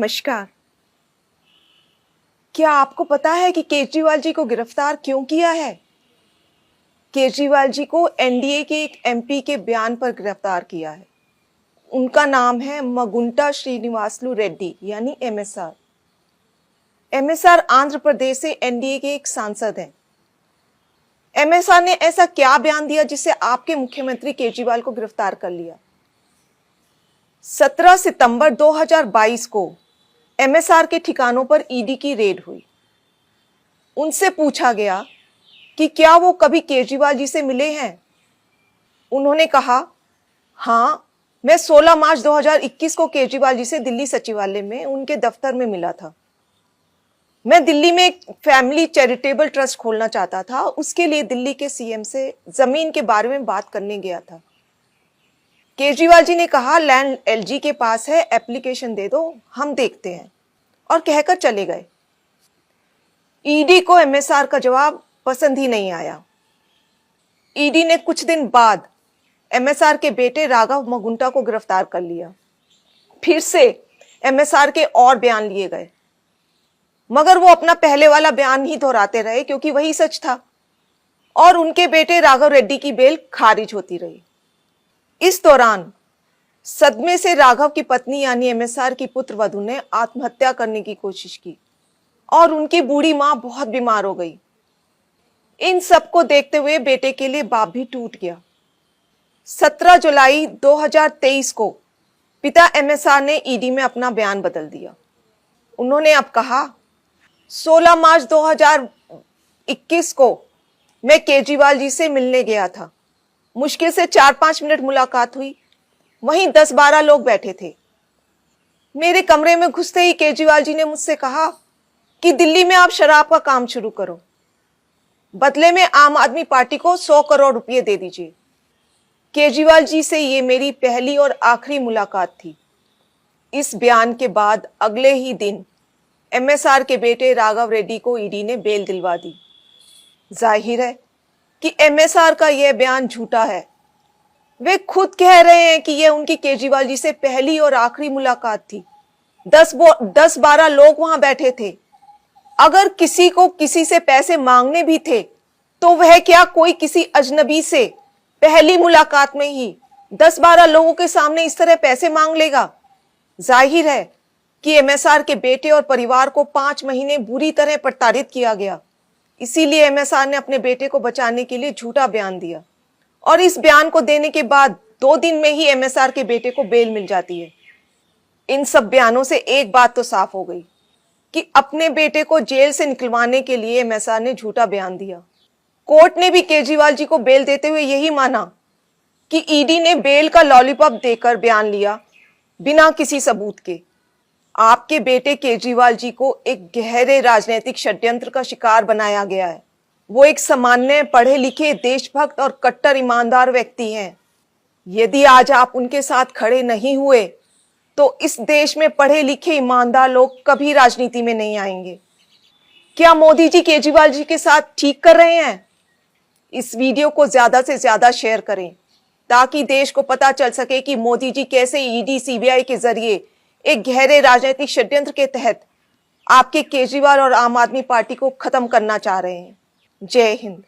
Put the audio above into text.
नमस्कार। क्या आपको पता है कि केजरीवाल जी को गिरफ्तार क्यों किया है? केजरीवाल जी को एनडीए के एक एमपी के बयान पर गिरफ्तार किया है। उनका नाम है मगुंटा श्रीनिवासलू रेड्डी यानी एमएसआर। एमएसआर आंध्र प्रदेश से एनडीए के एक सांसद हैं। एमएसआर ने ऐसा क्या बयान दिया जिससे आपके मुख्यमंत्री केजरीवाल को गिरफ्तार कर लिया? 17 सितंबर 2022 को एमएसआर के ठिकानों पर ईडी की रेड हुई। उनसे पूछा गया कि क्या वो कभी केजरीवाल जी से मिले हैं। उन्होंने कहा, हाँ, मैं 16 मार्च 2021 को केजरीवाल जी से दिल्ली सचिवालय में उनके दफ्तर में मिला था। मैं दिल्ली में एक फैमिली चैरिटेबल ट्रस्ट खोलना चाहता था। उसके लिए दिल्ली के सीएम से जमीन के बारे में बात करने गया था। केजरीवाल जी ने कहा, लैंड एलजी के पास है, एप्लीकेशन दे दो, हम देखते हैं, और कहकर चले गए। ईडी को एमएसआर का जवाब पसंद ही नहीं आया। ईडी ने कुछ दिन बाद एमएसआर के बेटे राघव मगुंटा को गिरफ्तार कर लिया। फिर से एमएसआर के और बयान लिए गए, मगर वो अपना पहले वाला बयान ही दोहराते रहे क्योंकि वही सच था, और उनके बेटे राघव रेड्डी की बेल खारिज होती रही। इस दौरान सदमे से राघव की पत्नी यानी एमएसआर की पुत्र वधू ने आत्महत्या करने की कोशिश की और उनकी बूढ़ी मां बहुत बीमार हो गई। इन सब को देखते हुए बेटे के लिए बाप भी टूट गया। 17 जुलाई 2023 को पिता एमएसआर ने ईडी में अपना बयान बदल दिया। उन्होंने अब कहा, 16 मार्च 2021 को मैं केजरीवाल जी से मिलने गया था। मुश्किल से 4-5 मिनट मुलाकात हुई। वहीं 10-12 लोग बैठे थे। मेरे कमरे में घुसते ही केजरीवाल जी ने मुझसे कहा कि दिल्ली में आप शराब का काम शुरू करो, बदले में आम आदमी पार्टी को 100 करोड़ रुपए दे दीजिए। केजरीवाल जी से ये मेरी पहली और आखिरी मुलाकात थी। इस बयान के बाद अगले ही दिन एमएसआर के बेटे राघव रेड्डी को ईडी ने बेल दिलवा दी। जाहिर है कि एमएसआर का यह बयान झूठा है। वे खुद कह रहे हैं कि यह उनकी केजरीवाल जी से पहली और आखिरी मुलाकात थी। 10-12 लोग वहां बैठे थे। अगर किसी को किसी से पैसे मांगने भी थे तो वह क्या कोई किसी अजनबी से पहली मुलाकात में ही 10-12 लोगों के सामने इस तरह पैसे मांग लेगा? जाहिर है कि एमएसआर के बेटे और परिवार को 5 महीने बुरी तरह प्रताड़ित किया गया। इसीलिए एमएसआर ने अपने बेटे को बचाने के लिए झूठा बयान दिया, और इस बयान को देने के बाद 2 दिन में ही एमएसआर के बेटे को बेल मिल जाती है। इन सब बयानों से एक बात तो साफ हो गई कि अपने बेटे को जेल से निकलवाने के लिए एमएसआर ने झूठा बयान दिया। कोर्ट ने भी केजरीवाल जी को बेल देते हुए यही माना कि ईडी ने बेल का लॉलीपॉप देकर बयान लिया बिना किसी सबूत के। आपके बेटे केजरीवाल जी को एक गहरे राजनीतिक षड्यंत्र का शिकार बनाया गया है। वो एक सामान्य पढ़े लिखे देशभक्त और कट्टर ईमानदार व्यक्ति हैं। यदि आज आप उनके साथ खड़े नहीं हुए तो इस देश में पढ़े लिखे ईमानदार लोग कभी राजनीति में नहीं आएंगे। क्या मोदी जी केजरीवाल जी के साथ ठीक कर रहे हैं? इस वीडियो को ज्यादा से ज्यादा शेयर करें ताकि देश को पता चल सके कि मोदी जी कैसे ईडी सीबीआई के जरिए एक गहरे राजनीतिक षड्यंत्र के तहत आपके केजरीवाल और आम आदमी पार्टी को खत्म करना चाह रहे हैं। जय हिंद।